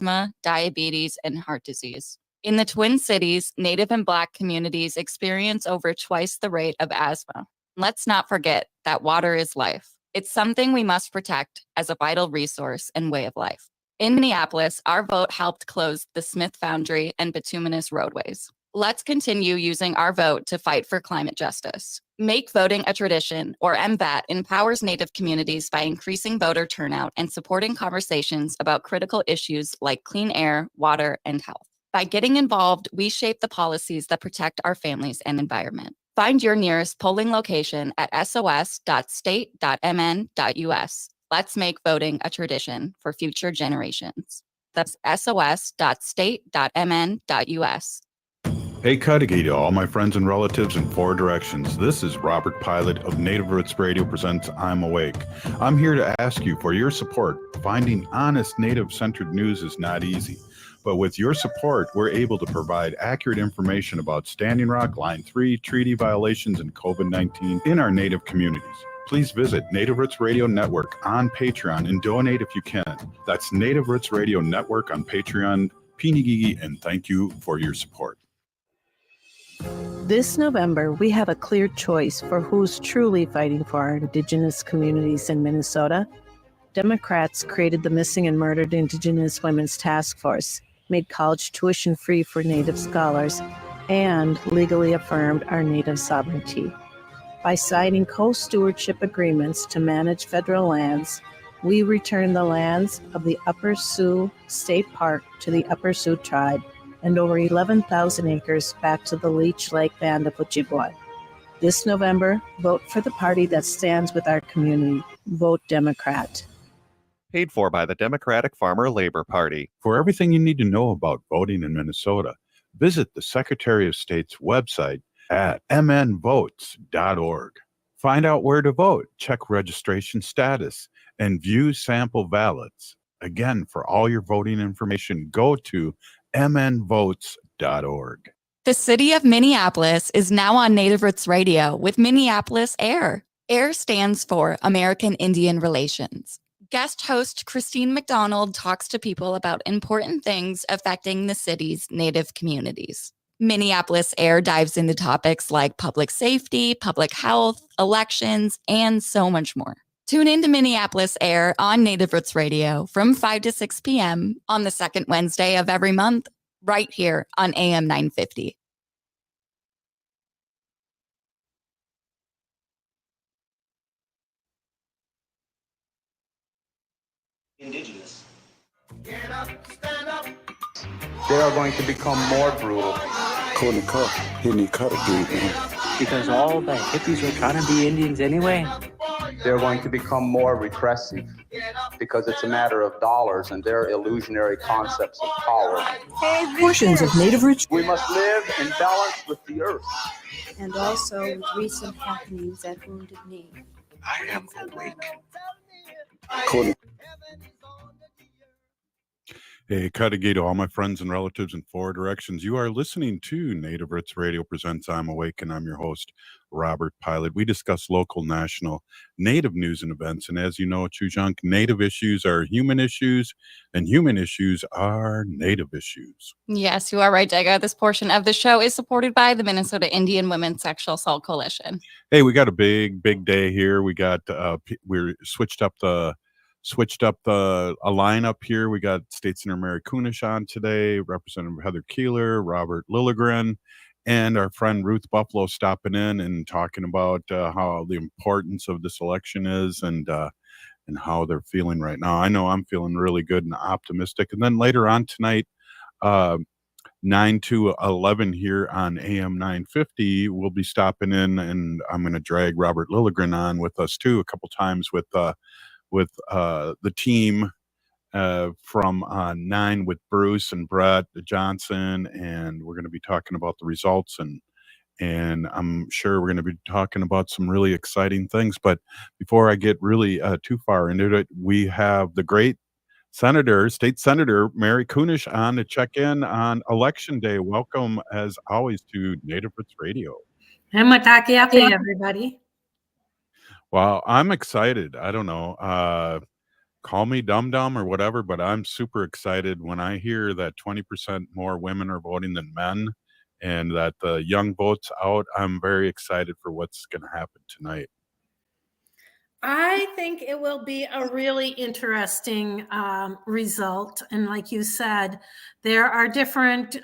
asthma, diabetes, and heart disease. In the Twin Cities, Native and Black communities experience over twice the rate of asthma. Let's not forget that water is life. It's something we must protect as a vital resource and way of life. In Minneapolis, our vote helped close the Smith Foundry and bituminous roadways. Let's continue using our vote to fight for climate justice. Make voting a tradition, or MVAT, empowers Native communities by increasing voter turnout and supporting conversations about critical issues like clean air, water, and health. By getting involved, we shape the policies that protect our families and environment. Find your nearest polling location at sos.state.mn.us. Let's make voting a tradition for future generations. That's sos.state.mn.us. Hey, Cudahy to all my friends and relatives in four directions. This is Robert Pilot of Native Roots Radio presents I'm Awake. I'm here to ask you for your support. Finding honest Native-centered news is not easy, but with your support, we're able to provide accurate information about Standing Rock, Line 3, treaty violations, and COVID-19 in our Native communities. Please visit Native Roots Radio Network on Patreon and donate if you can. That's Native Roots Radio Network on Patreon. Pinigigi, and thank you for your support. This November, we have a clear choice for who's truly fighting for our Indigenous communities in Minnesota. Democrats created the Missing and Murdered Indigenous Women's Task Force, made college tuition free for Native scholars, and legally affirmed our Native sovereignty. By signing co-stewardship agreements to manage federal lands, we return the lands of the Upper Sioux State Park to the Upper Sioux Tribe and over 11,000 acres back to the Leech Lake Band of Ojibwa. This November, vote for the party that stands with our community. Vote Democrat. Paid for by the Democratic Farmer Labor Party. For everything you need to know about voting in Minnesota, visit the Secretary of State's website at mnvotes.org. Find out where to vote, check registration status, and view sample ballots. Again, for all your voting information, go to mnvotes.org. The city of Minneapolis is now on Native Roots Radio with Minneapolis AIR. AIR stands for American Indian Relations. Guest host Christine McDonald talks to people about important things affecting the city's Native communities. Minneapolis AIR dives into topics like public safety, public health, elections, and so much more. Tune in to Minneapolis AIR on Native Roots Radio from 5 to 6 p.m. on the second Wednesday of every month, right here on AM 950. Indigenous. Get up, stand up. They are going to become more brutal. Because all the hippies are trying to be Indians anyway. They're going to become more repressive because it's a matter of dollars and their illusionary concepts of power. Portions of Native Roots. We must live in balance with the earth. And also with recent happenings at Wounded Knee. I am awake. Hey, Cudahy to all my friends and relatives in four directions. You are listening to Native Roots Radio presents I'm Awake, and I'm your host, Robert Pilot. We discuss local, national, Native news and events. And as you know, Chujunk, Native issues are human issues, and human issues are Native issues. Yes, you are right, Jega. This portion of the show is supported by the Minnesota Indian Women's Sexual Assault Coalition. Hey, we got a big day here. We got we're switched up a lineup here. We got State Senator Mary Kunesh on today, Representative Heather Keeler, Robert Lilligren, and our friend Ruth Buffalo stopping in and talking about how the importance of this election is and how they're feeling right now. I know I'm feeling really good and optimistic. And then later on tonight, 9 to 11 here on AM 950, we'll be stopping in, and I'm going to drag Robert Lilligren on with us too a couple times with the team from 9 with Bruce and Brett Johnson, and we're going to be talking about the results, and I'm sure we're going to be talking about some really exciting things. But before I get really too far into it, we have the great State Senator Mary Kunesh on to check in on Election Day. Welcome, as always, to Native Roots Radio. Everybody. Well, I'm excited. I don't know. call me dumb dumb or whatever, but I'm super excited when I hear that 20% more women are voting than men and that the young vote's out. I'm very excited for what's going to happen tonight. I think it will be a really interesting result. And like you said, there are different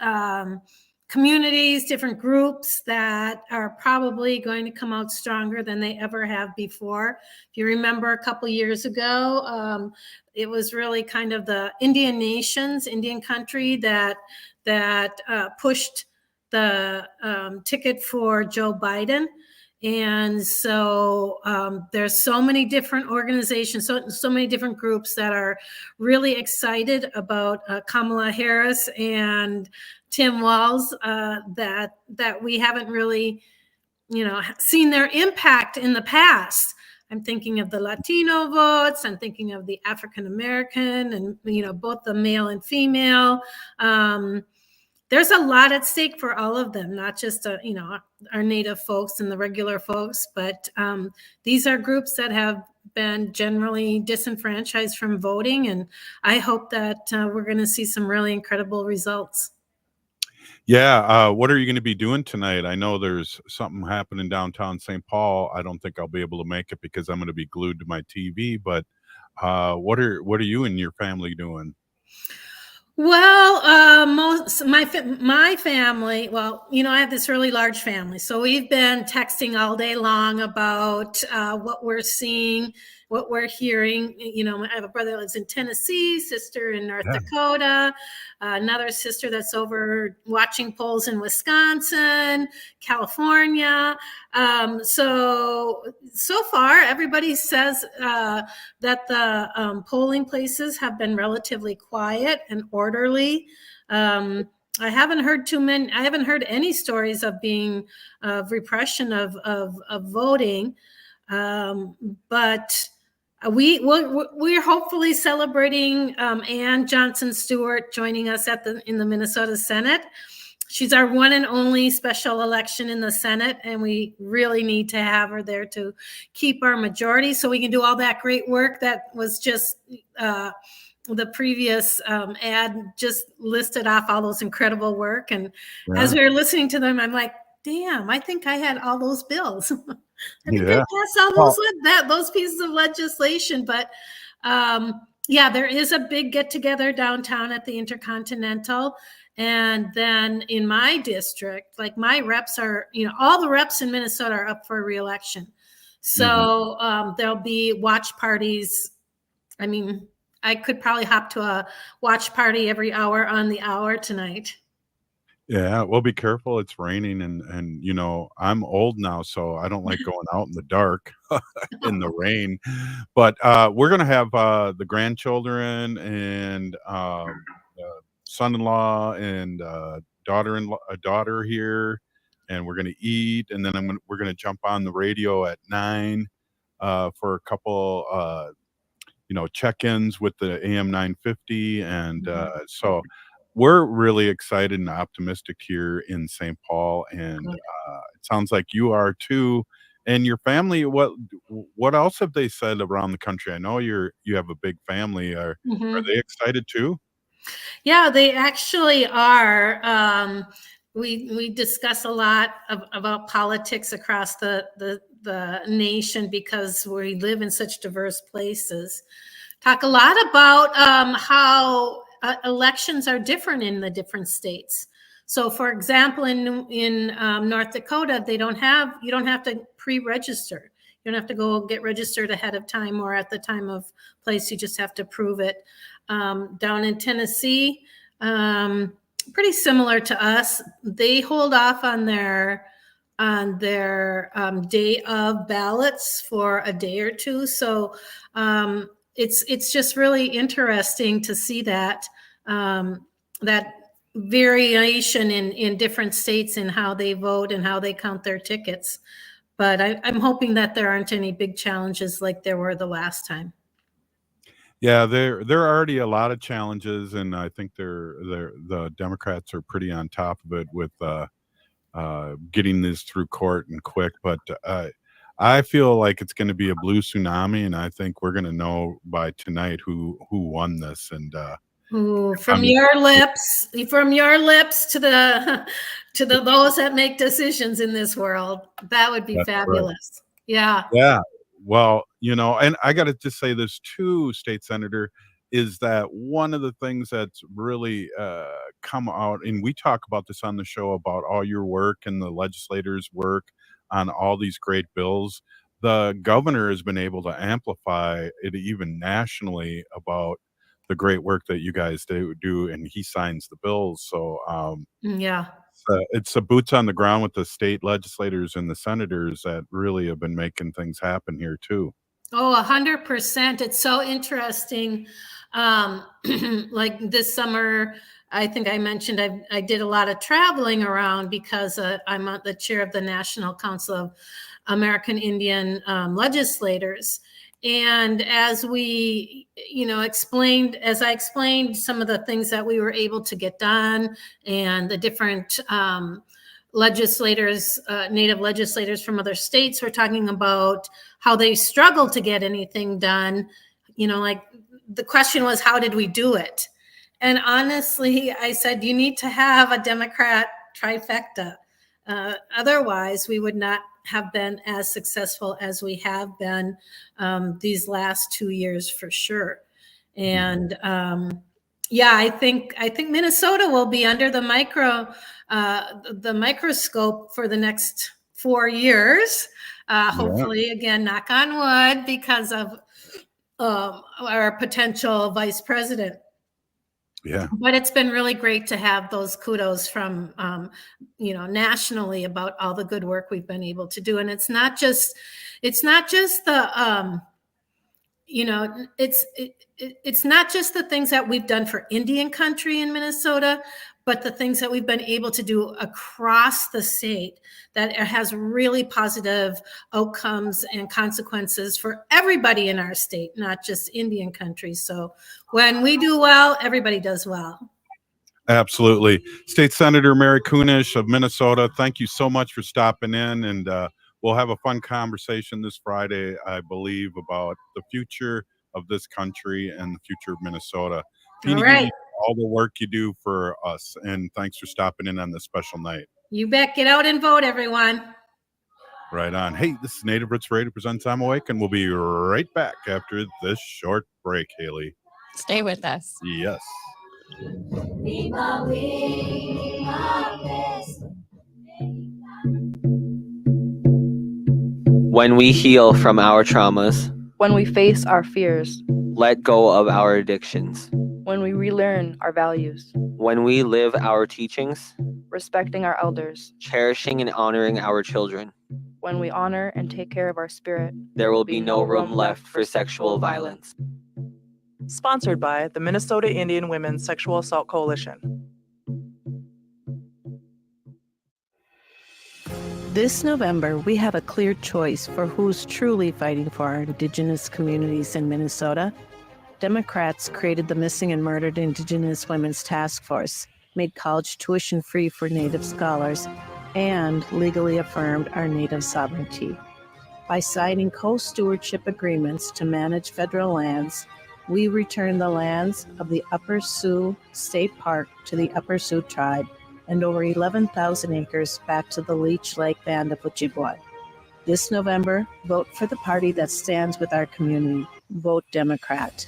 communities, different groups that are probably going to come out stronger than they ever have before. If you remember a couple years ago, it was really kind of the Indian nations, Indian country that pushed the ticket for Joe Biden. And so there's so many different organizations, so many different groups that are really excited about Kamala Harris and Tim Walz that we haven't really, seen their impact in the past. I'm thinking of the Latino votes. I'm thinking of the African American, and both the male and female. There's a lot at stake for all of them, not just our Native folks and the regular folks, but these are groups that have been generally disenfranchised from voting, and I hope that we're going to see some really incredible results. Yeah, what are you going to be doing tonight? I know there's something happening downtown St. Paul. I don't think I'll be able to make it because I'm going to be glued to my TV. But what are you and your family doing? Well, my family, well, I have this really large family. So we've been texting all day long about what we're seeing, what we're hearing. I have a brother that lives in Tennessee, sister in North Dakota, another sister that's over watching polls in Wisconsin, California. So far, everybody says that the polling places have been relatively quiet and orderly. I haven't heard any stories of repression of voting, but we're hopefully celebrating Ann Johnson Stewart joining us in the Minnesota Senate. She's our one and only special election in the Senate, and we really need to have her there to keep our majority so we can do all that great work that was just the previous ad just listed off all those incredible work. And as we were listening to them, I'm like, damn, I think I had all those bills. I think I passed all those pieces of legislation. But there is a big get together downtown at the Intercontinental. And then in my district, like my reps are, all the reps in Minnesota are up for re-election. So there'll be watch parties. I mean, I could probably hop to a watch party every hour on the hour tonight. Yeah, well, be careful. It's raining, and I'm old now, so I don't like going out in the dark in the rain. But we're gonna have the grandchildren and son-in-law and daughter here, and we're gonna eat, and then we're gonna jump on the radio at 9 for a couple check-ins with the AM 950, and so we're really excited and optimistic here in St. Paul, and it sounds like you are too. And your family, what else have they said around the country? I know you have a big family. Are they excited too? Yeah, they actually are. We discuss a lot about politics across the nation because we live in such diverse places. Talk a lot about how elections are different in the different states. So, for example, in North Dakota, you don't have to pre-register. You don't have to go get registered ahead of time or at the time of place. You just have to prove it. Down in Tennessee, pretty similar to us. They hold off on their day of ballots for a day or two. So it's just really interesting to see that variation in different states in how they vote and how they count their tickets. But I'm hoping that there aren't any big challenges like there were the last time. Yeah, there are already a lot of challenges, and I think the Democrats are pretty on top of it with getting this through court and quick. But I feel like it's going to be a blue tsunami, and I think we're going to know by tonight who won this. And Ooh, from your lips to the those that make decisions in this world, that would be that's right. fabulous. Yeah. Yeah. Well, and I got to just say this too, State Senator, is that one of the things that's really come out, and we talk about this on the show about all your work and the legislators' work on all these great bills. The governor has been able to amplify it even nationally about the great work that you guys do, and he signs the bills. So Yeah. it's the boots on the ground with the state legislators and the senators that really have been making things happen here too. Oh, 100%. It's so interesting. Like this summer, I think I mentioned I did a lot of traveling around because I'm the chair of the National Council of American Indian Legislators. And as we, as I explained some of the things that we were able to get done and the different legislators, Native legislators from other states were talking about how they struggled to get anything done. Like the question was, how did we do it? And honestly, I said, you need to have a Democrat trifecta. Otherwise, we would not have been as successful as we have been these last 2 years for sure. And yeah, I think Minnesota will be under the microscope for the next 4 years. Hopefully, again, knock on wood, because of our potential vice president. Yeah. But it's been really great to have those kudos from, nationally about all the good work we've been able to do. And it's not just the, it's not just the things that we've done for Indian country in Minnesota, but the things that we've been able to do across the state that has really positive outcomes and consequences for everybody in our state, not just Indian country. So when we do well, everybody does well. Absolutely. State Senator Mary Kunesh of Minnesota, thank you so much for stopping in, and we'll have a fun conversation this Friday, I believe, about the future of this country and the future of Minnesota. All right. All the work you do for us, and thanks for stopping in on this special night. You bet. Get out and vote, everyone. Right on. Hey, this is Native Roots Radio presents I'm Awake, and we'll be right back after this short break, Haley. Stay with us. Yes. When we heal from our traumas, when we face our fears, let go of our addictions, when we relearn our values, when we live our teachings, respecting our elders, cherishing and honoring our children, when we honor and take care of our spirit, there will be no room left for sexual violence. Sponsored by the Minnesota Indian Women's Sexual Assault Coalition. This November, we have a clear choice for who's truly fighting for our Indigenous communities in Minnesota. Democrats created the Missing and Murdered Indigenous Women's Task Force, made college tuition free for Native scholars, and legally affirmed our Native sovereignty. By signing co-stewardship agreements to manage federal lands, we return the lands of the Upper Sioux State Park to the Upper Sioux tribe and over 11,000 acres back to the Leech Lake Band of Ojibwa. This November, vote for the party that stands with our community. Vote Democrat.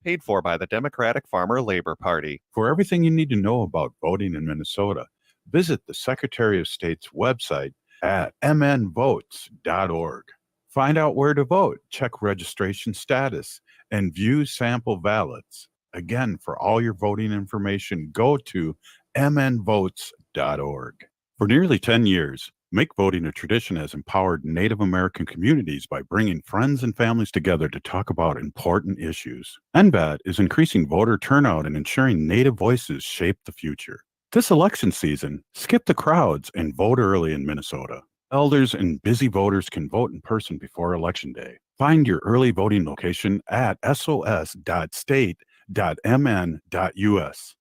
Paid for by the Democratic Farmer Labor Party. For everything you need to know about voting in Minnesota, visit the Secretary of State's website at mnvotes.org. Find out where to vote, check registration status, and view sample ballots. Again, for all your voting information, go to mnvotes.org. For nearly 10 years, Make Voting a Tradition has empowered Native American communities by bringing friends and families together to talk about important issues. NVAT is increasing voter turnout and ensuring Native voices shape the future. This election season, skip the crowds and vote early in Minnesota. Elders and busy voters can vote in person before Election Day. Find your early voting location at sos.state.mn.us.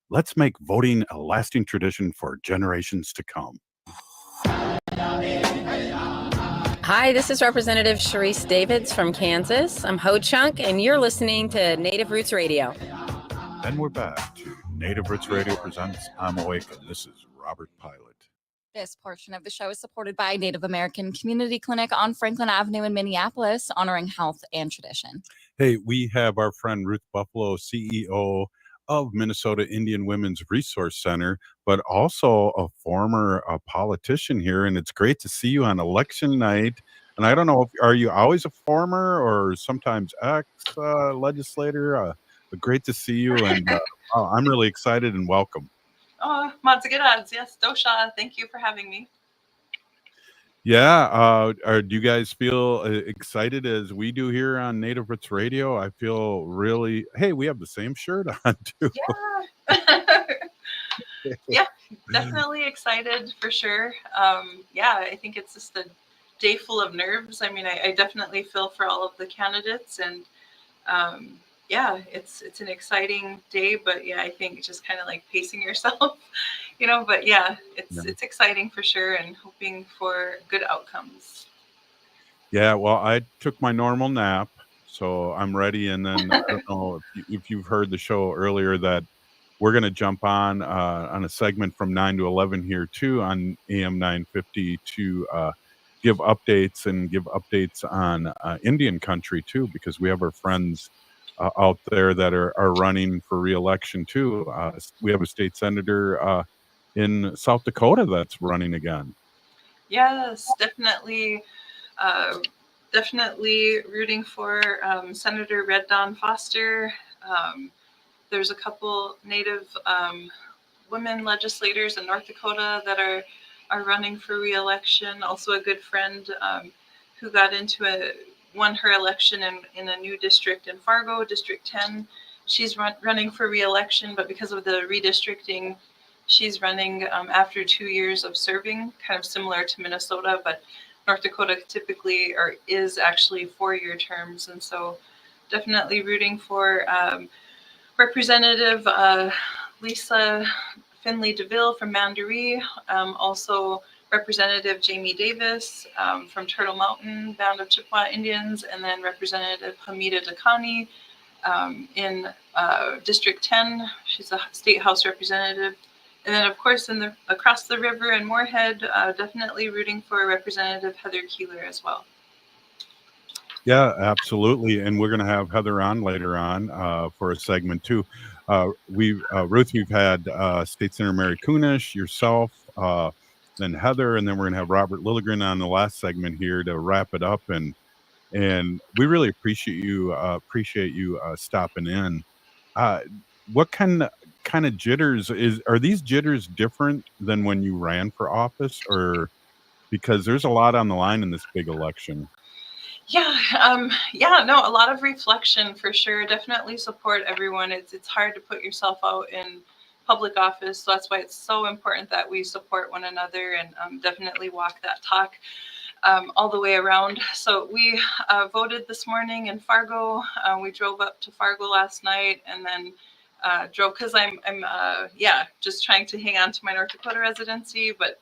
Let's make voting a lasting tradition for generations to come. Hi, this is Representative Sharice Davids from Kansas. I'm Ho Chunk, and you're listening to Native Roots Radio. And we're back to Native Roots Radio presents I'm Awake, and this is Robert Pilot. This portion of the show is supported by Native American Community Clinic on Franklin Avenue in Minneapolis, honoring health and tradition. Hey, we have our friend Ruth Buffalo, CEO of Minnesota Indian Women's Resource Center, but also a former politician here. And it's great to see you on election night. And I don't know, are you always a former or sometimes ex-legislator? But great to see you. And I'm really excited and welcome. Oh, Matsugiras, yes, Dosha, thank you for having me. Yeah, do you guys feel excited as we do here on Native Roots Radio? I feel really, hey, we have the same shirt on too. Yeah. Yeah, definitely excited for sure. Yeah, I think it's just a day full of nerves. I mean, I definitely feel for all of the candidates, and yeah, it's an exciting day, but yeah, I think just kind of like pacing yourself, but yeah, it's exciting for sure, and hoping for good outcomes. Yeah, well, I took my normal nap, so I'm ready. And then I don't know if you've heard the show earlier that we're going to jump on a segment from 9 to 11 here too on AM 950 to give updates on Indian country too, because we have our friends out there that are running for re-election too. We have a state senator in South Dakota that's running again. Yes, definitely. Definitely rooting for Senator Red Dawn Foster. There's a couple Native women legislators in North Dakota that are running for re-election. Also a good friend who won her election in a new district in Fargo, District 10. She's running for re-election, but because of the redistricting, she's running after 2 years of serving, kind of similar to Minnesota, but North Dakota typically is actually 4-year terms. And so definitely rooting for Representative Lisa Finley DeVille from Mandaree, also Representative Jamie Davis from Turtle Mountain Band of Chippewa Indians, and then Representative Hamida Dakani in District 10. She's a state house representative. And then, of course, across the river in Moorhead, definitely rooting for Representative Heather Keeler as well. Yeah, absolutely. And we're going to have Heather on later on for a segment too. Ruth, we've had State Senator Mary Kunesh, yourself, then Heather, and then we're going to have Robert Lilligren on the last segment here to wrap it up. And we really appreciate you stopping in. What kind of jitters are these jitters different than when you ran for office, or because there's a lot on the line in this big election? Yeah, no, a lot of reflection for sure. Definitely support everyone. It's hard to put yourself out in public office, so that's why it's so important that we support one another and definitely walk that talk all the way around. So we voted this morning in Fargo. We drove up to Fargo last night, and then drove because I'm just trying to hang on to my North Dakota residency, but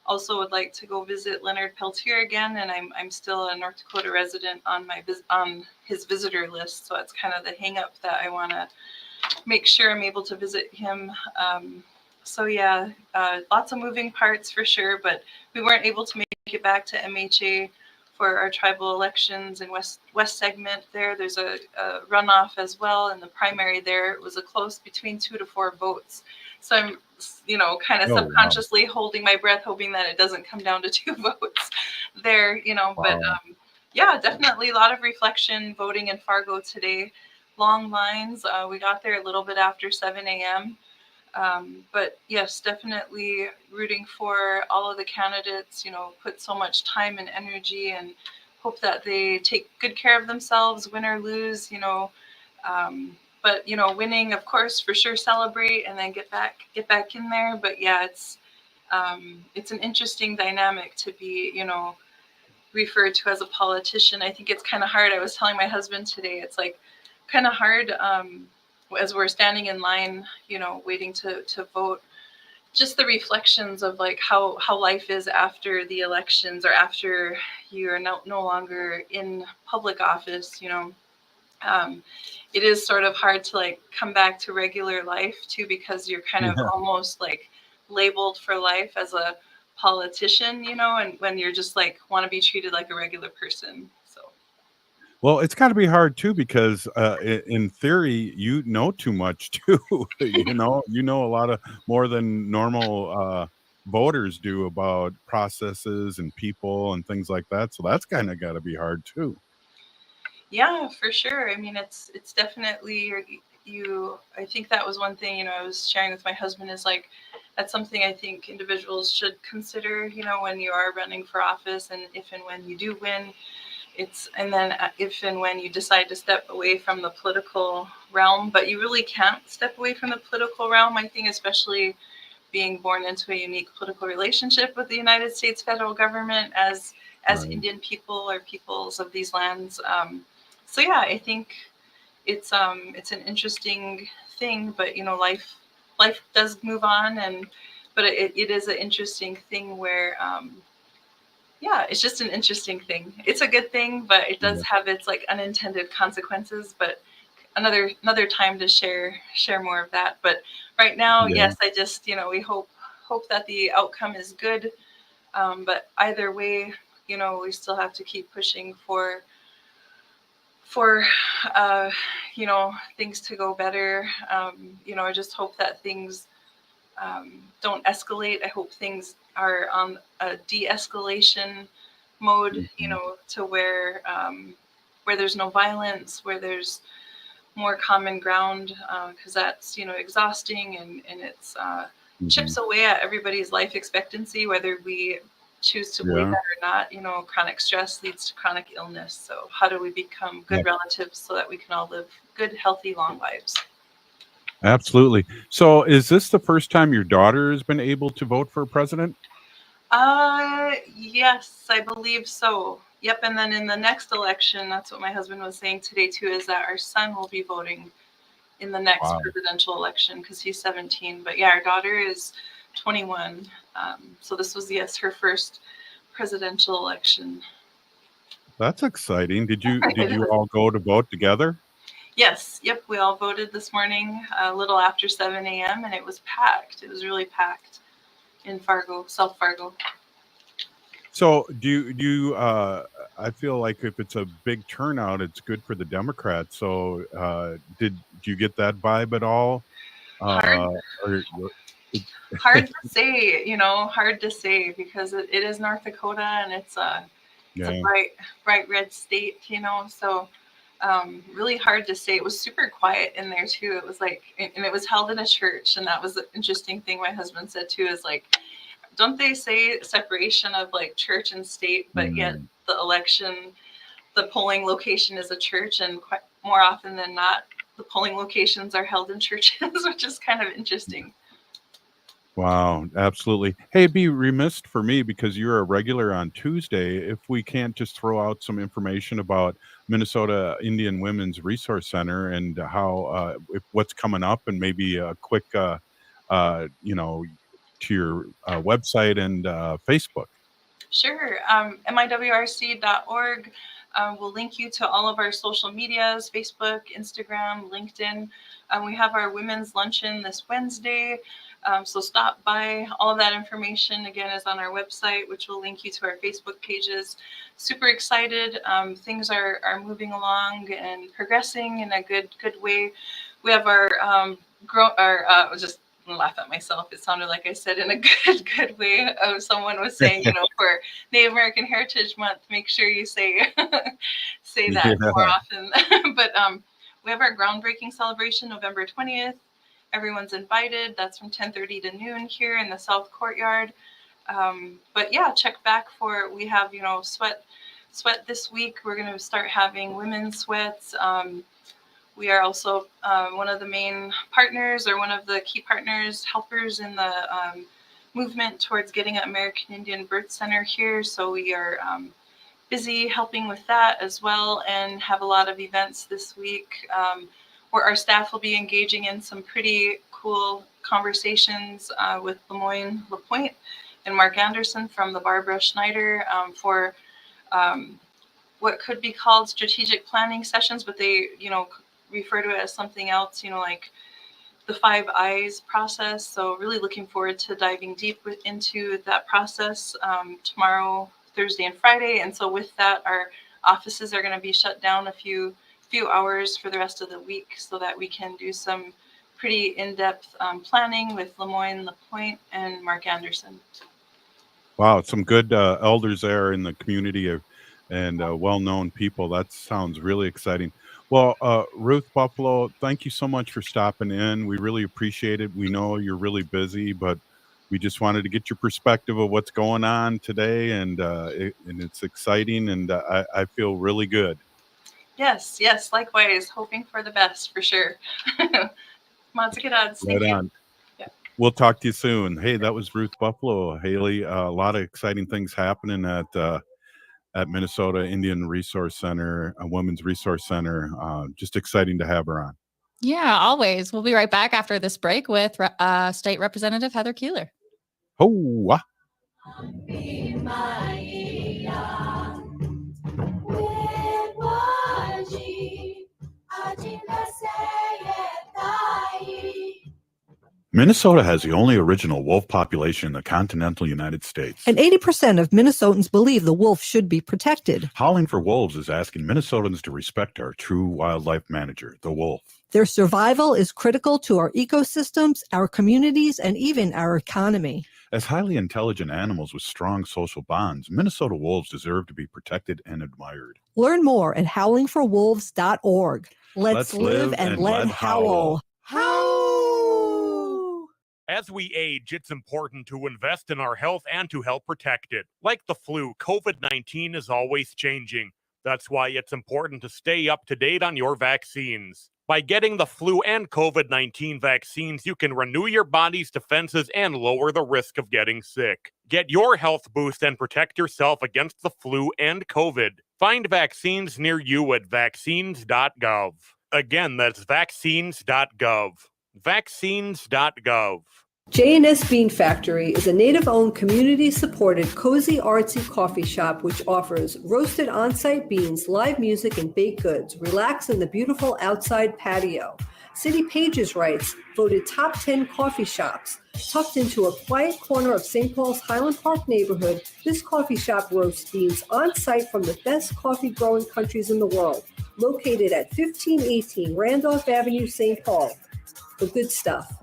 also would like to go visit Leonard Peltier again, and I'm still a North Dakota resident on his visitor list, so that's kind of the hang up that I want to make sure I'm able to visit him. So yeah, lots of moving parts for sure, but we weren't able to make it back to MHA for our tribal elections in West segment there. There's a runoff as well, and the primary there, it was a close between 2 to 4 votes. So I'm, kind of subconsciously holding my breath, hoping that it doesn't come down to 2 votes there, but yeah, definitely a lot of reflection voting in Fargo today. Long lines. We got there a little bit after 7 a.m. But yes, definitely rooting for all of the candidates, put so much time and energy, and hope that they take good care of themselves, win or lose, but winning, of course, for sure, celebrate and then get back in there. But yeah, it's an interesting dynamic to be, referred to as a politician. I think it's kind of hard. I was telling my husband today, it's like kind of hard as we're standing in line, waiting to vote, just the reflections of like how life is after the elections or after you are no longer in public office, it is sort of hard to like come back to regular life too, because you're kind of almost like labeled for life as a politician, and when you're just like want to be treated like a regular person. So Well, it's got to be hard too because in theory, you know too much too. You know a lot of more than normal voters do about processes and people and things like that. So that's kind of got to be hard too. yeah, for sure. I mean, it's definitely you. I think that was one thing, I was sharing with my husband is like, that's something I think individuals should consider, when you are running for office and if and when you do win. And then if and when you decide to step away from the political realm, but you really can't step away from the political realm, I think, especially being born into a unique political relationship with the United States federal government as Right. Indian people or peoples of these lands. So yeah, I think it's an interesting thing, but life does move on, but it is an interesting thing where yeah, it's just an interesting thing. It's a good thing, but it does have its like unintended consequences. But another time to share more of that. But right now, Yeah. yes, I just we hope that the outcome is good. But either way, we still have to keep pushing for uh, things to go better. I just hope that things don't escalate. I hope things are on a de-escalation mode, to where there's no violence, where there's more common ground, because that's exhausting and it's chips away at everybody's life expectancy, whether we choose to believe that or not. Chronic stress leads to chronic illness. So how do we become good relatives so that we can all live good, healthy, long lives? Absolutely. So, is this the first time your daughter has been able to vote for president? Yes, I believe so. Yep, and then in the next election, that's what my husband was saying today too, is that our son will be voting in the next presidential election because he's 17. But yeah, our daughter is 21. So this was, yes, her first presidential election. That's exciting. Did you all go to vote together? Yes, yep, we all voted this morning a little after 7 a.m. and it was packed. It was really packed in South Fargo. So do you I feel like if it's a big turnout, it's good for the Democrats. So did you get that vibe at all? Hard Or, hard to say, hard to say because it is North Dakota and it's a bright red state, so really hard to say. It was super quiet in there too. It was like, and it was held in a church, and that was the interesting thing my husband said too, is like, don't they say separation of like church and state, but yet the polling location is a church, and quite more often than not, the polling locations are held in churches, which is kind of interesting. Wow, absolutely. Hey, it'd be remiss for me because you're a regular on Tuesday if we can't just throw out some information about Minnesota Indian Women's Resource Center and how what's coming up, and maybe a quick, to your website and Facebook. Sure. MIWRC.org will link you to all of our social medias, Facebook, Instagram, LinkedIn. We have our women's luncheon this Wednesday. So stop by. All of that information, again, is on our website, which will link you to our Facebook pages. Super excited. Things are moving along and progressing in a good way. We have our just laugh at myself. It sounded like I said in a good way. Someone was saying, for Native American Heritage Month, make sure you say that more often. But we have our groundbreaking celebration November 20th. Everyone's invited. That's from 10:30 to noon here in the South Courtyard. But yeah, check back for, we have, sweat this week. We're going to start having women's sweats. We are also one of the main partners, or one of the key partners, helpers in the movement towards getting an American Indian Birth Center here. So we are busy helping with that as well, and have a lot of events this week where our staff will be engaging in some pretty cool conversations with Lemoyne LaPointe and Mark Anderson from the Barbara Schneider for what could be called strategic planning sessions, but they, refer to it as something else, like the 5 Eyes process. So really looking forward to diving deep into that process tomorrow, Thursday, and Friday. And so with that, our offices are going to be shut down a few hours for the rest of the week so that we can do some pretty in-depth planning with Lemoyne LaPointe and Mark Anderson. Wow, some good elders there in the community and well-known people. That sounds really exciting. Well, Ruth Buffalo, thank you so much for stopping in. We really appreciate it. We know you're really busy, but we just wanted to get your perspective of what's going on today, and it's exciting, and I feel really good. Yes, likewise. Hoping for the best, for sure. Thank Right you. on. We'll talk to you soon. Hey, that was Ruth Buffalo. Haley, a lot of exciting things happening at Minnesota Indian Resource Center, a Women's Resource Center. Just exciting to have her on. Yeah, always. We'll be right back after this break with State Representative Heather Keeler. Oh, Minnesota has the only original wolf population in the continental United States. And 80% of Minnesotans believe the wolf should be protected. Howling for Wolves is asking Minnesotans to respect our true wildlife manager, the wolf. Their survival is critical to our ecosystems, our communities, and even our economy. As highly intelligent animals with strong social bonds, Minnesota wolves deserve to be protected and admired. Learn more at howlingforwolves.org. Let's live and let howl. As we age, it's important to invest in our health and to help protect it. Like the flu, COVID-19 is always changing. That's why it's important to stay up to date on your vaccines. By getting the flu and COVID-19 vaccines, you can renew your body's defenses and lower the risk of getting sick. Get your health boost and protect yourself against the flu and COVID. Find vaccines near you at vaccines.gov. Again, that's vaccines.gov. Vaccines.gov. J&S Bean Factory is a native-owned, community-supported, cozy, artsy coffee shop which offers roasted on-site beans, live music, and baked goods. Relax in the beautiful outside patio. City Pages writes, voted top 10 coffee shops. Tucked into a quiet corner of St. Paul's Highland Park neighborhood, this coffee shop roasts beans on-site from the best coffee-growing countries in the world. Located at 1518 Randolph Avenue, St. Paul. The good stuff.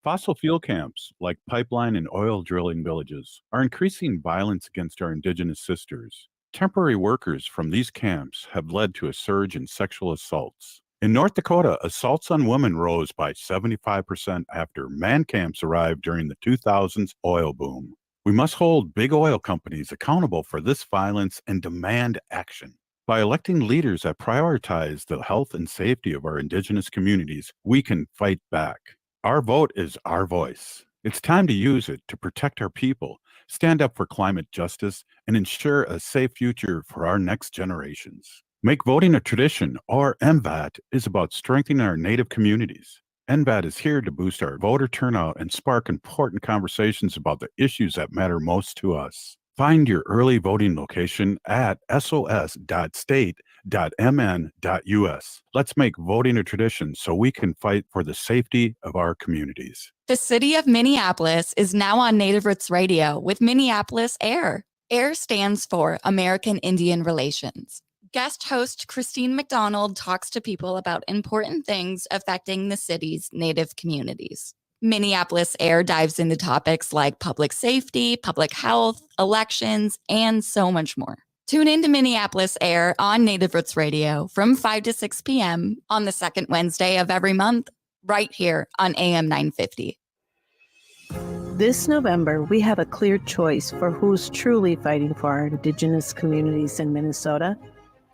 Fossil fuel camps, like pipeline and oil drilling villages, are increasing violence against our Indigenous sisters. Temporary workers from these camps have led to a surge in sexual assaults. In North Dakota, assaults on women rose by 75% after man camps arrived during the 2000s oil boom. We must hold big oil companies accountable for this violence and demand action. By electing leaders that prioritize the health and safety of our Indigenous communities, we can fight back. Our vote is our voice. It's time to use it to protect our people, stand up for climate justice, and ensure a safe future for our next generations. Make voting a tradition, or MVAT, is about strengthening our Native communities. MVAT is here to boost our voter turnout and spark important conversations about the issues that matter most to us. Find your early voting location at sos.state.mn.us. Let's make voting a tradition so we can fight for the safety of our communities. The city of Minneapolis is now on Native Roots Radio with Minneapolis AIR. AIR stands for American Indian Relations. Guest host Christine McDonald talks to people about important things affecting the city's Native communities. Minneapolis AIR dives into topics like public safety, public health, elections, and so much more. Tune in to Minneapolis AIR on Native Roots Radio from 5 to 6 p.m. on the second Wednesday of every month, right here on AM 950. This November, we have a clear choice for who's truly fighting for our Indigenous communities in Minnesota.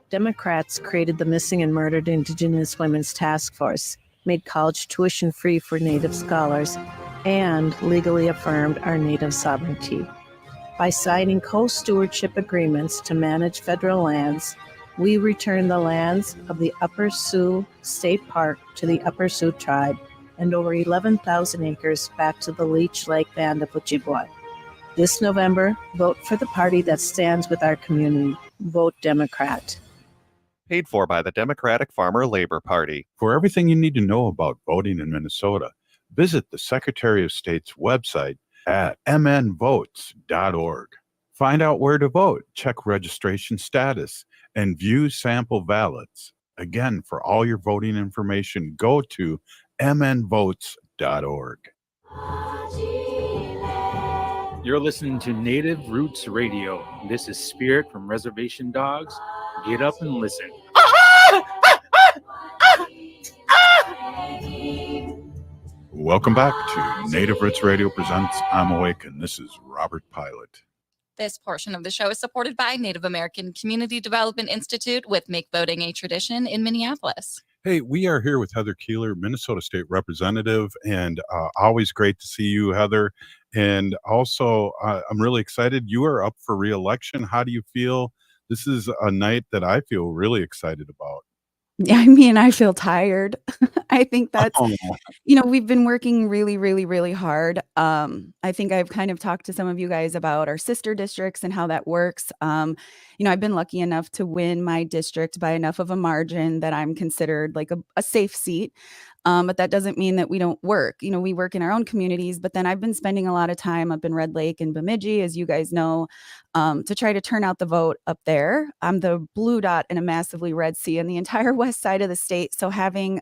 Democrats created the Missing and Murdered Indigenous Women's Task Force, made college tuition free for Native scholars, and legally affirmed our Native sovereignty. By signing co-stewardship agreements to manage federal lands, we return the lands of the Upper Sioux State Park to the Upper Sioux tribe and over 11,000 acres back to the Leech Lake Band of Ojibwa. This November, vote for the party that stands with our community. Vote Democrat. Paid for by the Democratic Farmer Labor Party. For everything you need to know about voting in Minnesota, visit the Secretary of State's website at mnvotes.org. Find out where to vote, check registration status, and view sample ballots. Again, for all your voting information, go to mnvotes.org. You're listening to Native Roots Radio. This is Spirit from Reservation Dogs. Get up and listen. Welcome back to Native Roots Radio presents I'm Awake, and this is Robert Pilot. This portion of the show is supported by Native American Community Development Institute with Make Voting a Tradition in Minneapolis. Hey, we are here with Heather Keeler, Minnesota State Representative, and always great to see you, Heather. And also, I'm really excited. You are up for re-election. How do you feel? This is a night that I feel really excited about. I mean, I feel tired. I think that's, Oh, we've been working really, really, really hard. I think I've kind of talked to some of you guys about our sister districts and how that works. I've been lucky enough to win my district by enough of a margin that I'm considered like a safe seat. But that doesn't mean that we don't work. We work in our own communities, but then I've been spending a lot of time up in Red Lake and Bemidji, as you guys know, to try to turn out the vote up there. I'm the blue dot in a massively red sea in the entire west side of the state. So having,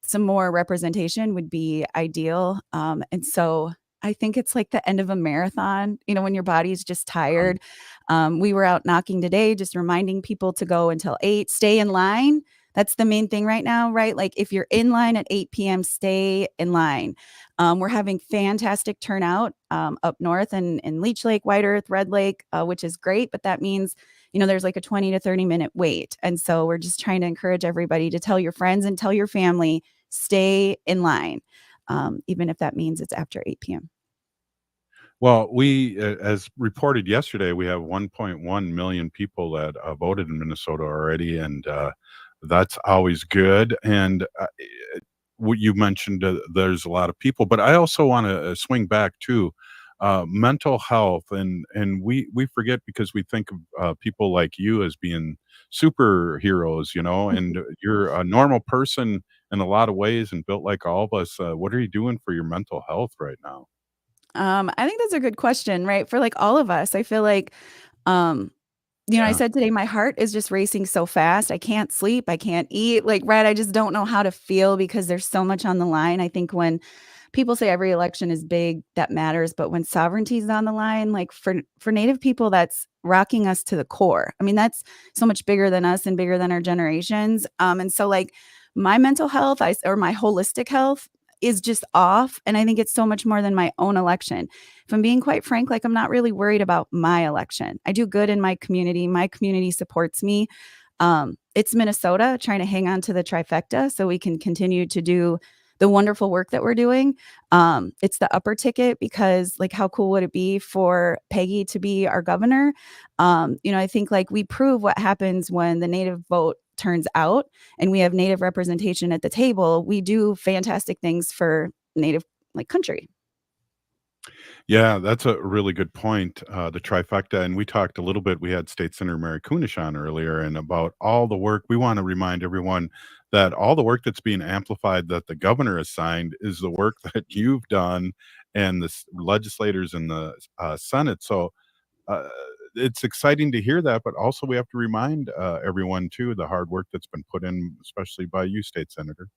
some more representation would be ideal. And so I think it's like the end of a marathon, when your body's just tired. We were out knocking today, just reminding people to go until 8, stay in line. That's the main thing right now, right? Like if you're in line at 8 p.m., stay in line. We're having fantastic turnout up north in Leech Lake, White Earth, Red Lake, which is great. But that means, there's like a 20 to 30 minute wait. And so we're just trying to encourage everybody to tell your friends and tell your family, stay in line, even if that means it's after 8 p.m. well, we, as reported yesterday, we have 1.1 million people that voted in Minnesota already, and that's always good. And what you mentioned, there's a lot of people, but I also want to swing back to mental health, and we forget because we think of people like you as being superheroes, and you're a normal person in a lot of ways and built like all of us. What are you doing for your mental health right now? I think that's a good question, right? For like all of us, I feel like, I said today, my heart is just racing so fast. I can't sleep. I can't eat. Like, right. I just don't know how to feel because there's so much on the line. I think when people say every election is big, that matters. But when sovereignty is on the line, like for Native people, that's rocking us to the core. I mean, that's so much bigger than us and bigger than our generations. And so like my mental health or my holistic health is just off. And I think it's so much more than my own election. If I'm being quite frank, like I'm not really worried about my election. I do good in my community. My community supports me. It's Minnesota trying to hang on to the trifecta so we can continue to do the wonderful work that we're doing. It's the upper ticket because like how cool would it be for Peggy to be our governor? I think like we prove what happens when the Native vote turns out and we have Native representation at the table. We do fantastic things for Native like country. Yeah, that's a really good point. The trifecta, and we talked a little bit. We had State Senator Mary Kunesh on earlier, and about all the work. We want to remind everyone that all the work that's being amplified that the governor has signed is the work that you've done and the legislators in the Senate. So it's exciting to hear that, but also we have to remind everyone too the hard work that's been put in, especially by you, State Senator.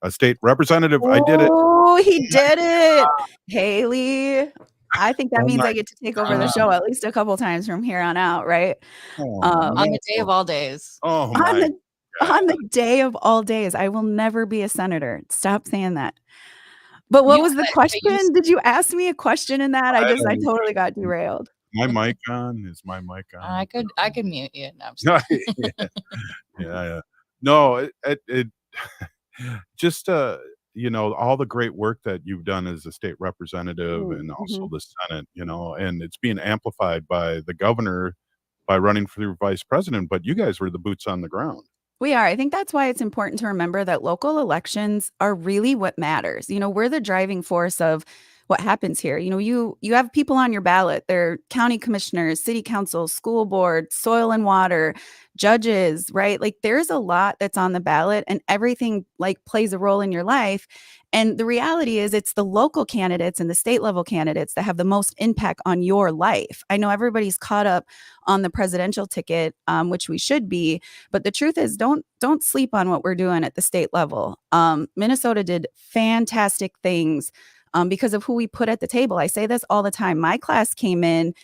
State Representative, I did it. Oh, he did it. Haley, I think that Oh means my I get to take over the show at least a couple times from here on out, right? On the day of all days. Oh on the day of all days. I will never be a senator. Stop saying that. But what was the question? Did you ask me a question in that? I totally got derailed. My mic on? Is my mic on? I could mute you. No, yeah. No, it just all the great work that you've done as a state representative and also the Senate, and it's being amplified by the governor by running for vice president, but you guys were the boots on the ground. We are. I think that's why it's important to remember that local elections are really what matters. We're the driving force of what happens here. You have people on your ballot. They're county commissioners, city council, school board, soil and water, judges, right? Like there's a lot that's on the ballot and everything like plays a role in your life. And the reality is it's the local candidates and the state level candidates that have the most impact on your life. I know everybody's caught up on the presidential ticket, which we should be, but the truth is don't sleep on what we're doing at the state level. Minnesota did fantastic things because of who we put at the table. I say this all the time. My class came in,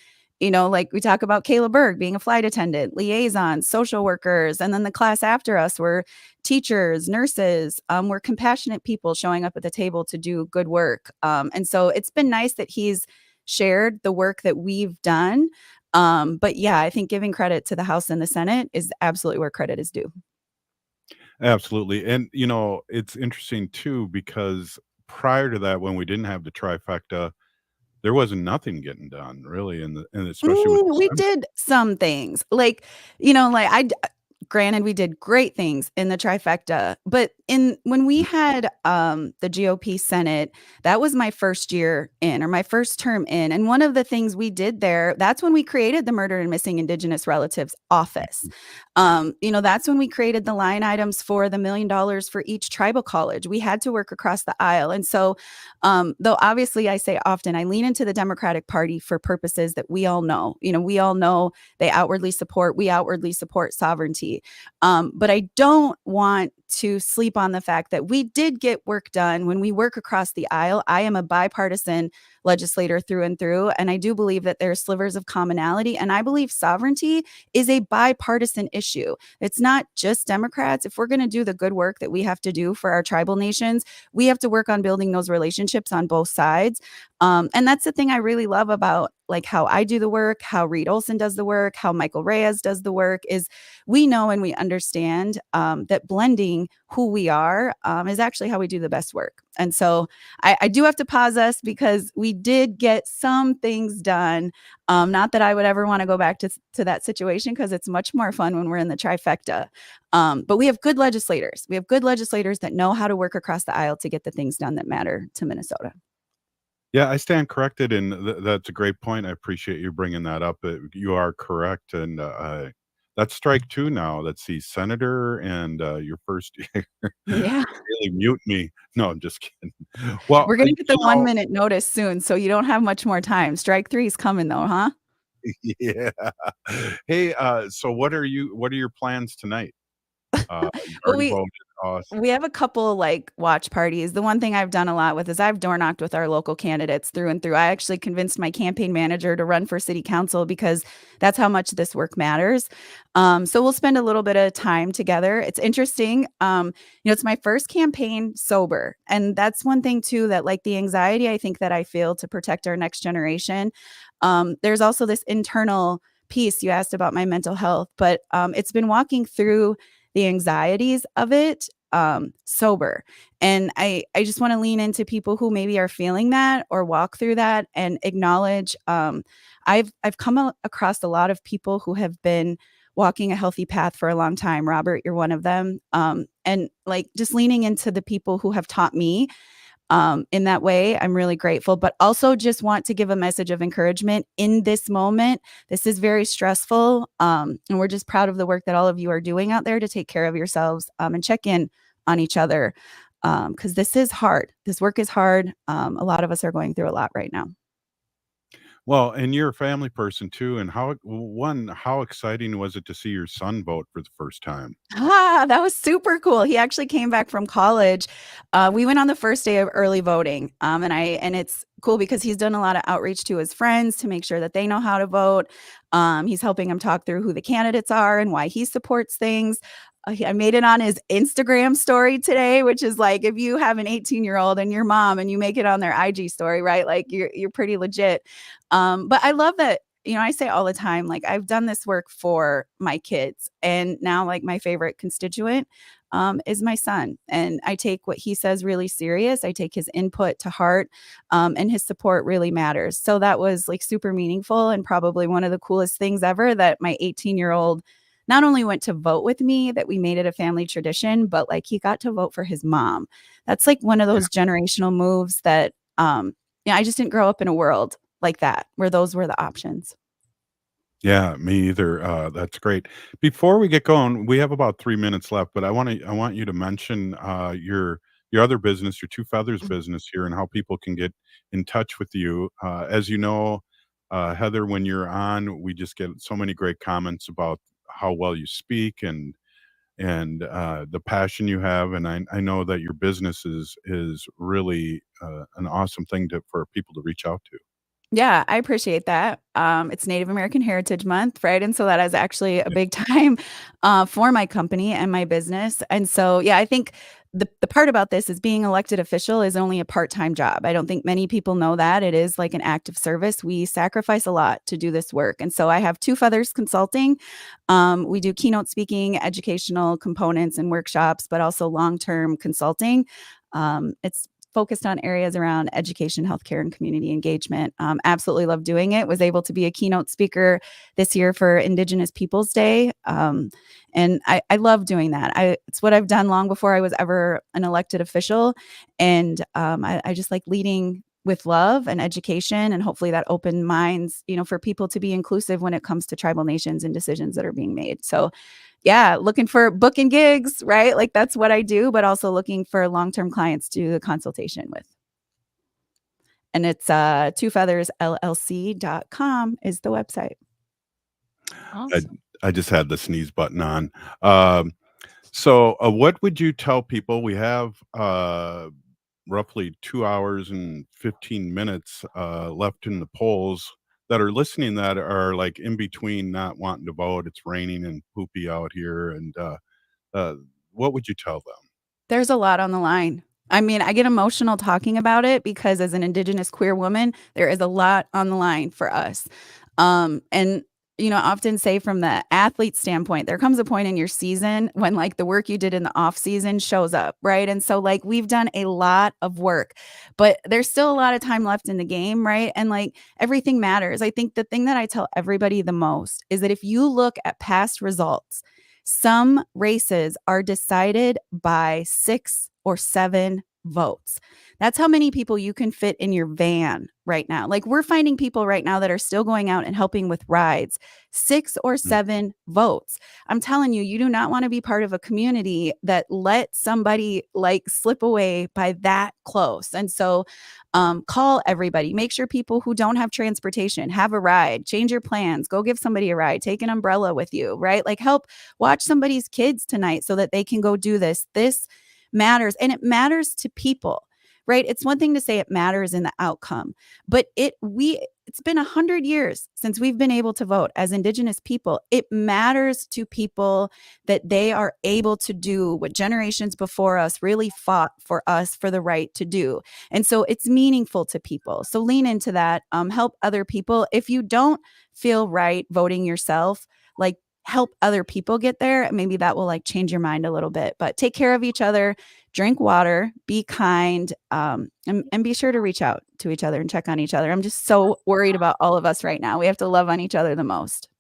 like we talk about Kayla Berg being a flight attendant, liaisons, social workers, and then the class after us were teachers, nurses, were compassionate people showing up at the table to do good work. And so it's been nice that he's shared the work that we've done. But yeah, I think giving credit to the House and the Senate is absolutely where credit is due. Absolutely. And, it's interesting too, because prior to that, when we didn't have the trifecta, there wasn't nothing getting done really and especially with the We Senate. did some things like, granted, we did great things in the trifecta, but when we had the GOP Senate, that was my first year in, or my first term in. And one of the things we did there, that's when we created the Murdered and Missing Indigenous Relatives Office. That's when we created the line items for the $1 million for each tribal college. We had to work across the aisle. And so, though obviously I say often, I lean into the Democratic Party for purposes that we all know. We all know we outwardly support sovereignty. But I don't want to sleep on the fact that we did get work done when we work across the aisle. I am a bipartisan legislator through and through, and I do believe that there are slivers of commonality, and I believe sovereignty is a bipartisan issue. It's not just Democrats. If we're going to do the good work that we have to do for our tribal nations, we have to work on building those relationships on both sides. And that's the thing I really love about like how I do the work, how Reed Olson does the work, how Michael Reyes does the work, is we know and we understand that blending who we are is actually how we do the best work. And so I do have to pause us because we did get some things done. Not that I would ever want to go back to that situation because it's much more fun when we're in the trifecta. But we have good legislators. We have good legislators that know how to work across the aisle to get the things done that matter to Minnesota. Yeah, I stand corrected, and that's a great point. I appreciate you bringing that up. You are correct, and that's strike two now. That's the senator and your first year. Yeah. Really mute me. No, I'm just kidding. Well, We're going to get the 1 minute notice soon, so you don't have much more time. Strike 3 is coming though, huh? Yeah. Hey, so what are your plans tonight? You Well, already voted. Awesome. we have a couple like watch parties. The one thing I've done a lot with is I've door knocked with our local candidates through and through. I actually convinced my campaign manager to run for city council because that's how much this work matters. So we'll spend a little bit of time together. It's interesting. It's my first campaign sober. And that's one thing too, that like the anxiety I think that I feel to protect our next generation. There's also this internal piece. You asked about my mental health, but it's been walking through the anxieties of it sober. And I just want to lean into people who maybe are feeling that or walk through that and acknowledge I've come across a lot of people who have been walking a healthy path for a long time. Robert, you're one of them. And like just leaning into the people who have taught me in that way, I'm really grateful, but also just want to give a message of encouragement in this moment. This is very stressful. And we're just proud of the work that all of you are doing out there to take care of yourselves and check in on each other. Because this is hard. This work is hard. A lot of us are going through a lot right now. Well, and you're a family person too. And how exciting was it to see your son vote for the first time? That was super cool. He actually came back from college. We went on the first day of early voting. And it's cool because he's done a lot of outreach to his friends to make sure that they know how to vote. He's helping them talk through who the candidates are and why he supports things. I made it on his Instagram story today, which is like if you have an 18-year-old and your mom and you make it on their IG story, right? Like you're pretty legit. But I love that. I say all the time, like I've done this work for my kids, and now like my favorite constituent is my son. And I take what he says really serious. I take his input to heart, and his support really matters. So that was like super meaningful and probably one of the coolest things ever that my 18-year-old not only went to vote with me, that we made it a family tradition, but like he got to vote for his mom. That's like one of those generational moves that, I just didn't grow up in a world like that where those were the options. Yeah, me either. That's great. Before we get going, we have about 3 minutes left, but I want you to mention your other business, your Two Feathers business here, and how people can get in touch with you. As you know, Heather, when you're on, we just get so many great comments about how well you speak and the passion you have, and I know that your business is really an awesome thing for people to reach out to. Yeah, I appreciate that. It's Native American Heritage Month, right? And so that is actually a big time for my company and my business. And so, yeah, I think the part about this is being elected official is only a part-time job. I don't think many people know that. It is like an active service. We sacrifice a lot to do this work. And so I have Two Feathers Consulting. We do keynote speaking, educational components and workshops, but also long-term consulting. It's focused on areas around education, healthcare, and community engagement. Absolutely love doing it. Was able to be a keynote speaker this year for Indigenous Peoples Day. And I love doing that. It's what I've done long before I was ever an elected official. And I just like leading with love and education, and hopefully that open minds, for people to be inclusive when it comes to tribal nations and decisions that are being made. So yeah, looking for booking gigs, right? Like that's what I do, but also looking for long-term clients to do the consultation with. And it's twofeathersllc.com is the website. Awesome. I just had the sneeze button on. So what would you tell people? We have roughly 2 hours and 15 minutes left in the polls that are listening that are like in between not wanting to vote. It's raining and poopy out here. And what would you tell them? There's a lot on the line. I mean, I get emotional talking about it because as an Indigenous queer woman, there is a lot on the line for us. And often say from the athlete standpoint, there comes a point in your season when like the work you did in the off season shows up, right? And so like we've done a lot of work, but there's still a lot of time left in the game, right? And like everything matters. I think the thing that I tell everybody the most is that if you look at past results, some races are decided by 6 or 7 votes. That's how many people you can fit in your van right now. Like we're finding people right now that are still going out and helping with rides, 6 or 7 votes. I'm telling you, you do not want to be part of a community that let somebody like slip away by that close. And so call everybody, make sure people who don't have transportation have a ride, change your plans, go give somebody a ride, take an umbrella with you, right? Like help watch somebody's kids tonight so that they can go do this. This matters, and it matters to people, right? It's one thing to say it matters in the outcome, but it's been 100 years since we've been able to vote as Indigenous people. It matters to people that they are able to do what generations before us really fought for us for the right to do. And so it's meaningful to people. So lean into that, help other people. If you don't feel right voting yourself, like help other people get there. Maybe that will like change your mind a little bit, but take care of each other, drink water, be kind, and be sure to reach out to each other and check on each other. I'm just so worried about all of us right now. We have to love on each other the most.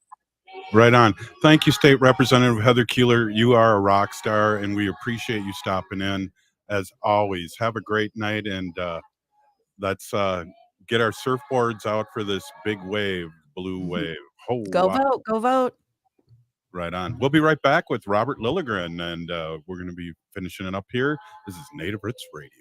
Right on. Thank you, State Representative Heather Keeler. You are a rock star, and we appreciate you stopping in as always. Have a great night, and let's get our surfboards out for this big wave, blue wave. Oh, go wow. vote, go vote. Right on. We'll be right back with Robert Lilligren, and we're going to be finishing it up here. This is Native Roots Radio.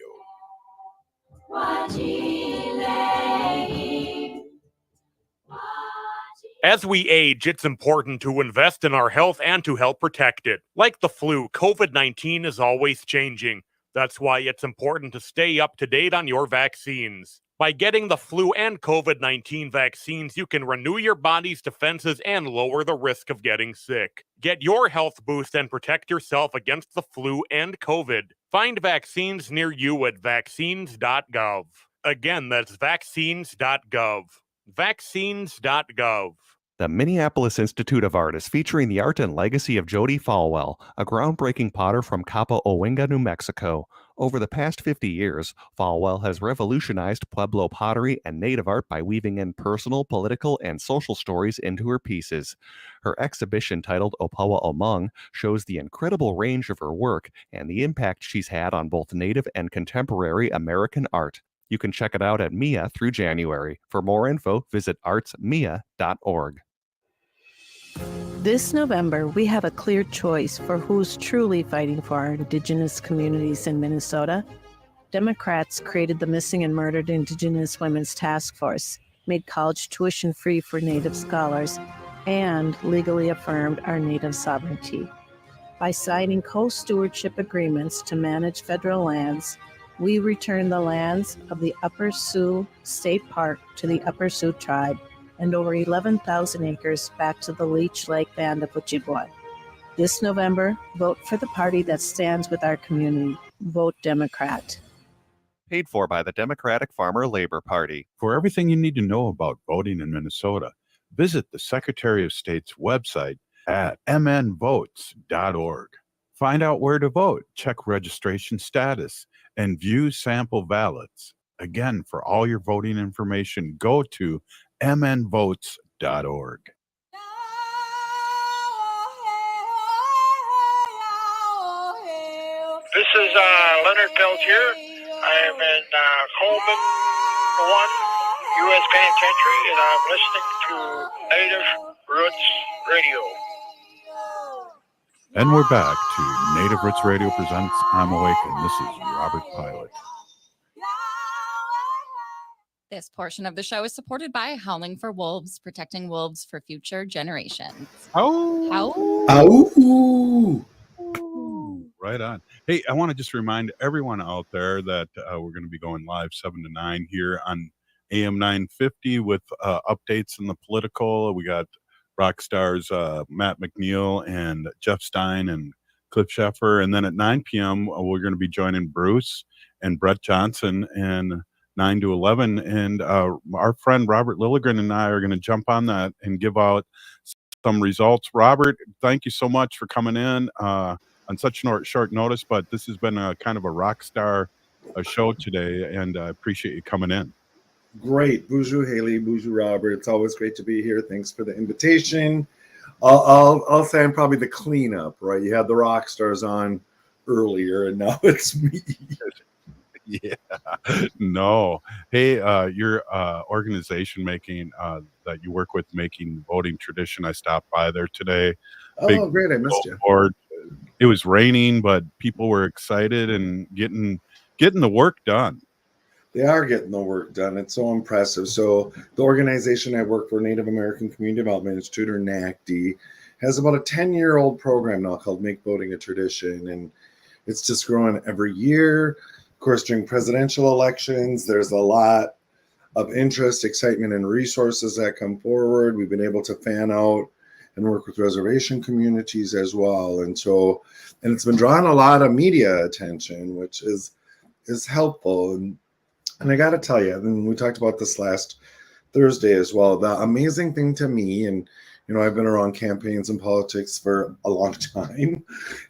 As we age, it's important to invest in our health and to help protect it. Like the flu, COVID-19 is always changing. That's why it's important to stay up to date on your vaccines. By getting the flu and COVID-19 vaccines, you can renew your body's defenses and lower the risk of getting sick. Get your health boost and protect yourself against the flu and COVID. Find vaccines near you at vaccines.gov. Again, that's vaccines.gov. Vaccines.gov. The Minneapolis Institute of Art is featuring the art and legacy of Jody Falwell, a groundbreaking potter from Capa Owinga, New Mexico. Over the past 50 years, Falwell has revolutionized Pueblo pottery and native art by weaving in personal, political, and social stories into her pieces. Her exhibition titled Opawa Omung shows the incredible range of her work and the impact she's had on both native and contemporary American art. You can check it out at MIA through January. For more info, visit artsmia.org. This November, we have a clear choice for who's truly fighting for our Indigenous communities in Minnesota. Democrats created the Missing and Murdered Indigenous Women's Task Force, made college tuition free for Native scholars, and legally affirmed our Native sovereignty. By signing co-stewardship agreements to manage federal lands, we return the lands of the Upper Sioux State Park to the Upper Sioux Tribe and over 11,000 acres back to the Leech Lake Band of Ojibwa. This November, vote for the party that stands with our community. Vote Democrat. Paid for by the Democratic Farmer Labor Party. For everything you need to know about voting in Minnesota, visit the Secretary of State's website at mnvotes.org. Find out where to vote, check registration status, and view sample ballots. Again, for all your voting information, go to mnvotes.org. This is Leonard Peltier. I am in Coleman 1 U.S. Penitentiary, and I'm listening to Native Roots Radio. And we're back to Native Roots Radio presents I'm Awake, and this is Robert Pilot. This portion of the show is supported by Howling for Wolves, protecting wolves for future generations. Ow! Right on. Hey, I want to just remind everyone out there that we're going to be going live 7 to 9 here on AM 950 with updates in the political. We got rock stars Matt McNeil and Jeff Stein and Cliff Sheffer. And then at 9 p.m., we're going to be joining Bruce and Brett Johnson and 9 to 11. And our friend Robert Lilligren and I are going to jump on that and give out some results. Robert, thank you so much for coming in on such short notice, but this has been a kind of a rock star show today, and I appreciate you coming in. Great. Bonjour, Haley. Bonjour, Robert. It's always great to be here. Thanks for the invitation. I'll say I'm probably the cleanup, right? You had the rock stars on earlier, and now it's me. Yeah. No. Hey, your organization making that you work with, making voting tradition. I stopped by there today. Oh, great. I missed you. Board. It was raining, but people were excited and getting the work done. They are getting the work done. It's so impressive. So the organization I work for, Native American Community Development Institute, or NACD, has about a 10-year-old program now called Make Voting a Tradition. And it's just growing every year. Of course, during presidential elections, there's a lot of interest, excitement, and resources that come forward. We've been able to fan out and work with reservation communities as well. And it's been drawing a lot of media attention, which is helpful. And I got to tell you, and we talked about this last Thursday as well, the amazing thing to me, and I've been around campaigns and politics for a long time,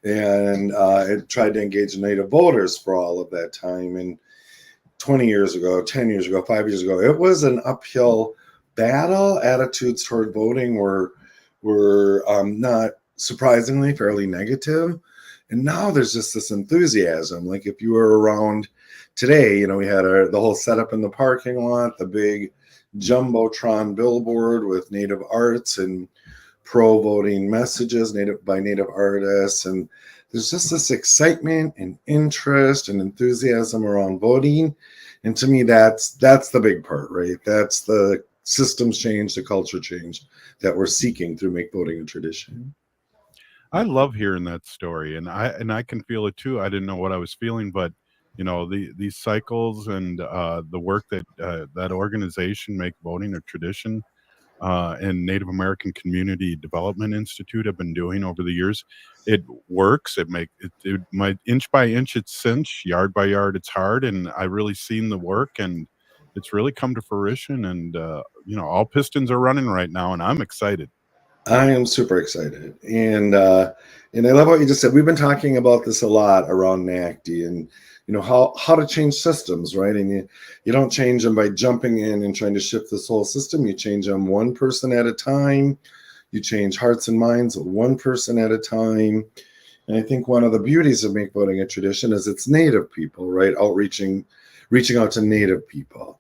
and I tried to engage Native voters for all of that time. And 20 years ago, 10 years ago, 5 years ago, it was an uphill battle. Attitudes toward voting were not surprisingly fairly negative. And now there's just this enthusiasm. Like if you were around today, we had the whole setup in the parking lot, the big Jumbotron billboard with Native arts and pro-voting messages by Native artists. And there's just this excitement and interest and enthusiasm around voting. And to me, that's the big part, right? That's the systems change, the culture change that we're seeking through Make Voting a Tradition. I love hearing that story, and I can feel it too. I didn't know what I was feeling, but these cycles and the work that that organization, Make Voting a Tradition, and Native American Community Development Institute have been doing over the years, it works. It might inch by inch it's cinch, yard by yard it's hard, and I really seen the work, and it's really come to fruition. And all pistons are running right now, and I'm excited. I am super excited. And I love what you just said. We've been talking about this a lot around NACD. And, how to change systems, right? And you don't change them by jumping in and trying to shift this whole system. You change them one person at a time. You change hearts and minds one person at a time. And I think one of the beauties of Make Voting a Tradition is it's Native people, right? Reaching out to Native people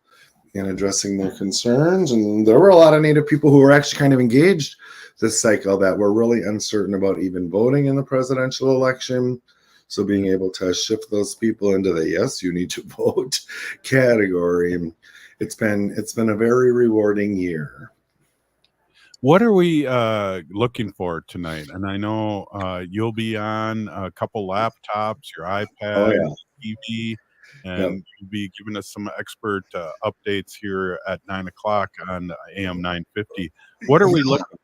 and addressing their concerns. And there were a lot of Native people who were actually kind of engaged this cycle that were really uncertain about even voting in the presidential election. So being able to shift those people into the yes, you need to vote category, it's been a very rewarding year. What are we looking for tonight? And I know you'll be on a couple laptops, your iPad, TV, and you'll be giving us some expert updates here at 9 o'clock on AM 950. What are we looking for?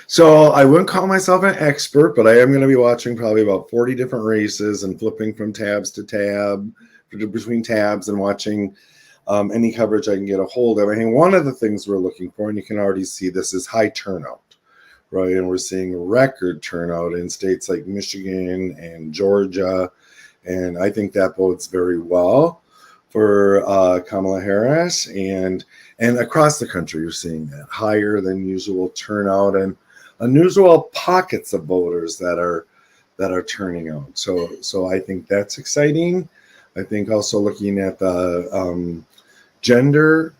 So I wouldn't call myself an expert, but I am going to be watching probably about 40 different races and flipping from tabs to tab, between tabs, and watching any coverage I can get a hold of. I think one of the things we're looking for, and you can already see this, is high turnout, right? And we're seeing record turnout in states like Michigan and Georgia, and I think that bodes very well for Kamala Harris. And across the country, you're seeing that higher than usual turnout and unusual pockets of voters that are turning out. So I think that's exciting. I think also looking at the gender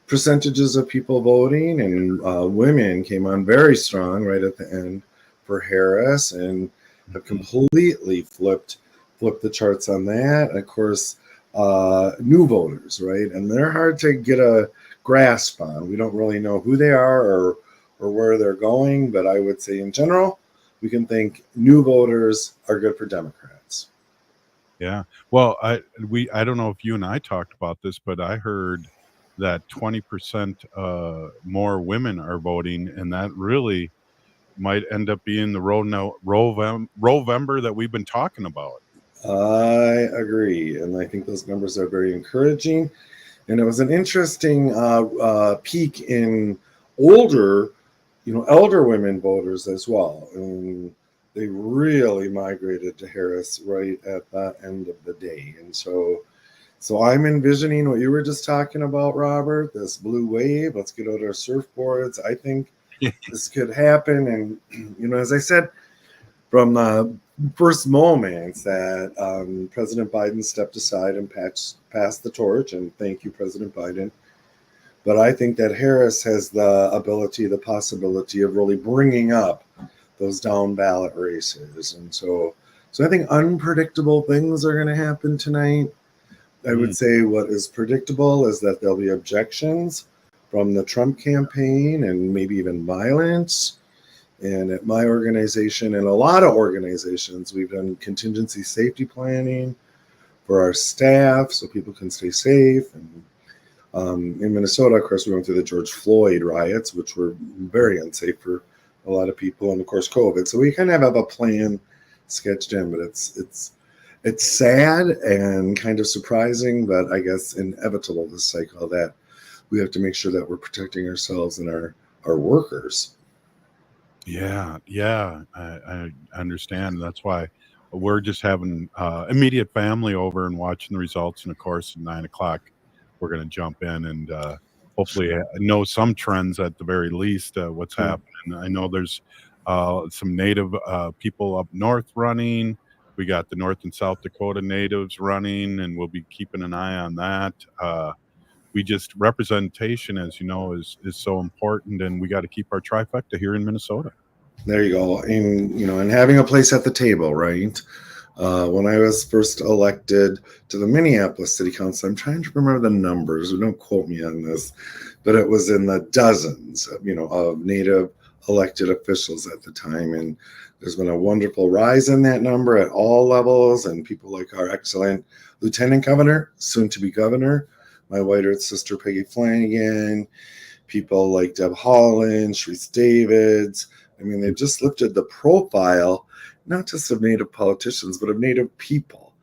percentages of people voting, and women came on very strong right at the end for Harris and have completely flipped the charts on that. Of course, new voters, right? And they're hard to get a grasp on. We don't really know who they are or where they're going, but I would say in general, we can think new voters are good for Democrats. Yeah. Well, I don't know if you and I talked about this, but I heard that 20% more women are voting, and that really might end up being the Rovember that we've been talking about. I agree, and I think those numbers are very encouraging. And it was an interesting peak in older women voters as well. And they really migrated to Harris right at the end of the day. And so I'm envisioning what you were just talking about, Robert, this blue wave. Let's get out our surfboards. I think this could happen. And, as I said, from the first moments that President Biden stepped aside and passed the torch, and thank you, President Biden. But I think that Harris has the possibility of really bringing up those down ballot races. And so I think unpredictable things are going to happen tonight. I would say what is predictable is that there'll be objections from the Trump campaign and maybe even violence. And at my organization and a lot of organizations, we've done contingency safety planning for our staff so people can stay safe. And in Minnesota, of course, we went through the George Floyd riots, which were very unsafe for a lot of people, and of course, COVID. So we kind of have a plan sketched in, but it's sad and kind of surprising, but I guess inevitable this cycle that we have to make sure that we're protecting ourselves and our workers. Yeah, I understand. That's why we're just having immediate family over and watching the results. And of course, at 9 o'clock, we're going to jump in and hopefully know some trends at the very least, what's happening. I know there's some Native people up north running. We got the North and South Dakota natives running, and we'll be keeping an eye on that. Representation, as you know, is so important, and we got to keep our trifecta here in Minnesota. There you go. And having a place at the table, right? When I was first elected to the Minneapolis City Council, I'm trying to remember the numbers. Don't quote me on this, but it was in the dozens, of Native elected officials at the time. And there's been a wonderful rise in that number at all levels. And people like our excellent Lieutenant Governor, soon to be Governor, my white earth sister Peggy Flanagan, people like Deb Haaland, Sharice Davids. I mean, they've just lifted the profile, not just of Native politicians, but of Native people,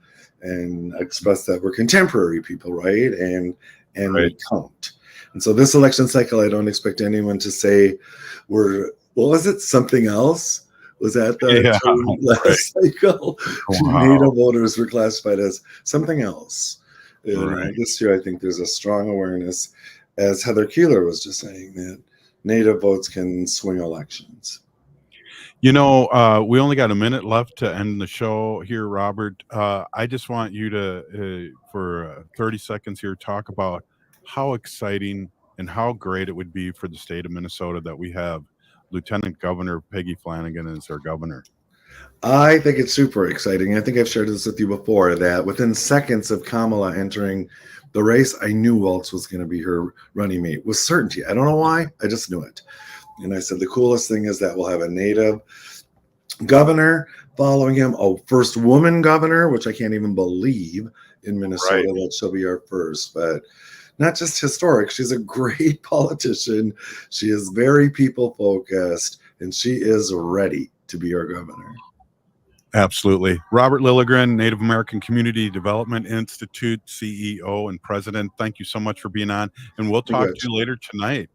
and expressed that we're contemporary people, right? And we count. And so this election cycle, I don't expect anyone to say is it something else? was that the term last cycle? Wow. Native voters were classified as something else. And Right. this year, I think there's a strong awareness, as Heather Keeler was just saying, that Native votes can swing elections. You know, we only got a minute left to end the show here, Robert. I just want you to, for 30 seconds here, talk about how exciting and how great it would be for the state of Minnesota that we have Lieutenant Governor Peggy Flanagan as our governor. I think it's super exciting. I think I've shared this with you before, that within seconds of Kamala entering the race, I knew Waltz was going to be her running mate with certainty. I don't know why, I just knew it. And I said, the coolest thing is that we'll have a Native governor following him, a first woman governor, which I can't even believe in Minnesota that she'll be our first. But not just historic, she's a great politician. She is very people focused, and she is ready to be our governor. Absolutely. Robert Lilligren, Native American Community Development Institute CEO and president, thank you so much for being on, and we'll talk to you later tonight.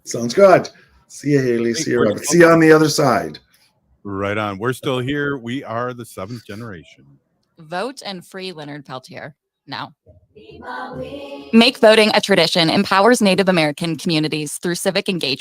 Sounds good. See you, Haley. See you, Robert. See you on the other side. Right on. We're still here. We are the seventh generation. Vote and free Leonard Peltier now. Make voting a tradition empowers Native American communities through civic engagement.